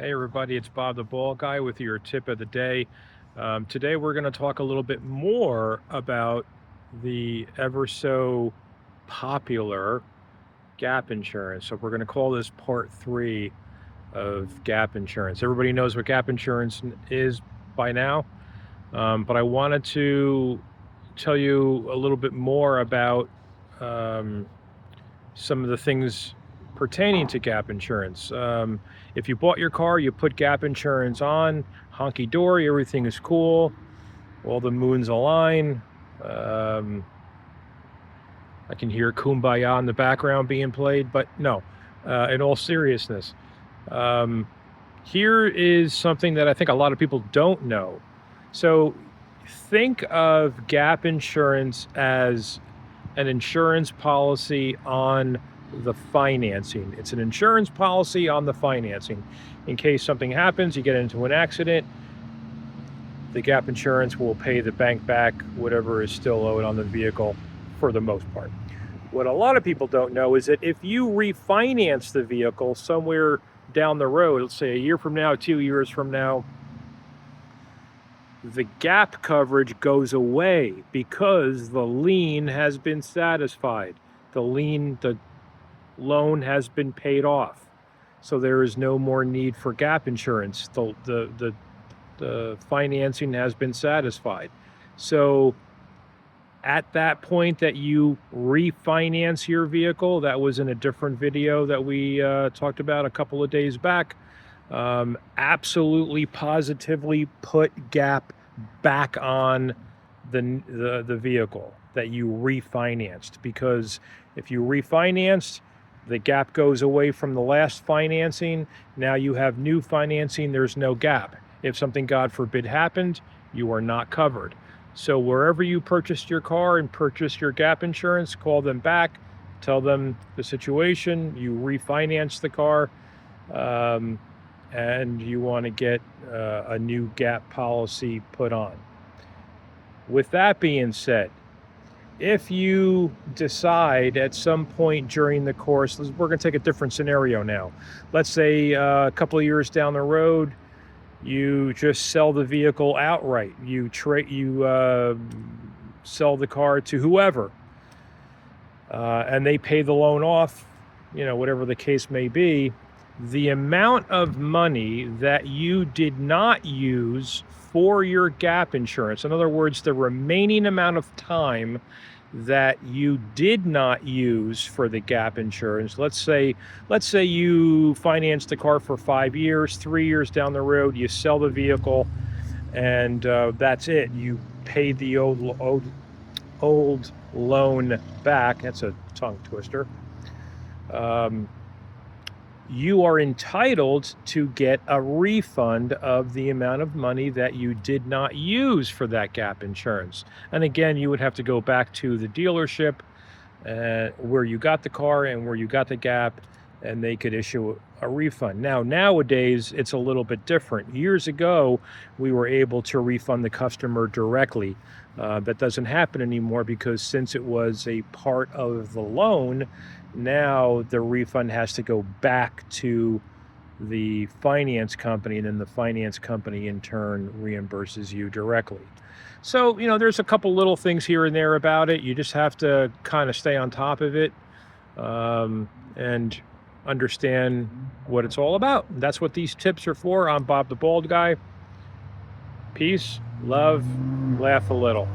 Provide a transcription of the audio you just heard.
Hey everybody, it's Bob the Ball Guy with your tip of the day. Today we're going to talk a little bit more about the ever so popular gap insurance. So we're going to call this part three of gap insurance. Everybody knows what gap insurance is by now, but I wanted to tell you a little bit more about um, some of the things pertaining to gap insurance. If you bought your car, you put gap insurance on, honky dory, everything is cool, all the moons align. Um, I can hear Kumbaya in the background being played, but no, in all seriousness, um, here is something that I think a lot of people don't know. So think of gap insurance as an insurance policy on the financing. It's an insurance policy on the financing. In case something happens, you get into an accident, the gap insurance will pay the bank back whatever is still owed on the vehicle for the most part. What a lot of people don't know is that if you refinance the vehicle somewhere down the road, let's say a year from now, 2 years from now, the gap coverage goes away because the lien has been satisfied. The loan has been paid off. So there is no more need for gap insurance. The financing has been satisfied. So at that point that you refinance your vehicle, that was in a different video that we talked about a couple of days back, absolutely positively put gap back on the vehicle that you refinanced, because if you refinanced, the gap goes away from the last financing. Now you have new financing, there's no gap. If something, God forbid, happened, you are not covered. So wherever you purchased your car and purchased your gap insurance, call them back, tell them the situation, you refinance the car, and you want to get a new gap policy put on. With that being said, if you decide at some point during the course, we're going to take a different scenario now. Let's say a couple of years down the road, you just sell the vehicle outright. You sell the car to whoever, and they pay the loan off, whatever the case may be. The amount of money that you did not use for your gap insurance, in other words, the remaining amount of time that you did not use for the gap insurance. Let's say you financed the car for 5 years, 3 years down the road, you sell the vehicle, and that's it. You paid the old loan back. That's a tongue twister. You are entitled to get a refund of the amount of money that you did not use for that gap insurance. And again, you would have to go back to the dealership where you got the car and where you got the gap, and they could issue a refund. Now, nowadays, it's a little bit different. Years ago, we were able to refund the customer directly. That doesn't happen anymore because since it was a part of the loan, now the refund has to go back to the finance company, and then the finance company in turn reimburses you directly. So, there's a couple little things here and there about it. You just have to kind of stay on top of it, and understand what it's all about. That's what these tips are for. I'm Bob the Bald Guy. Peace, love, laugh a little.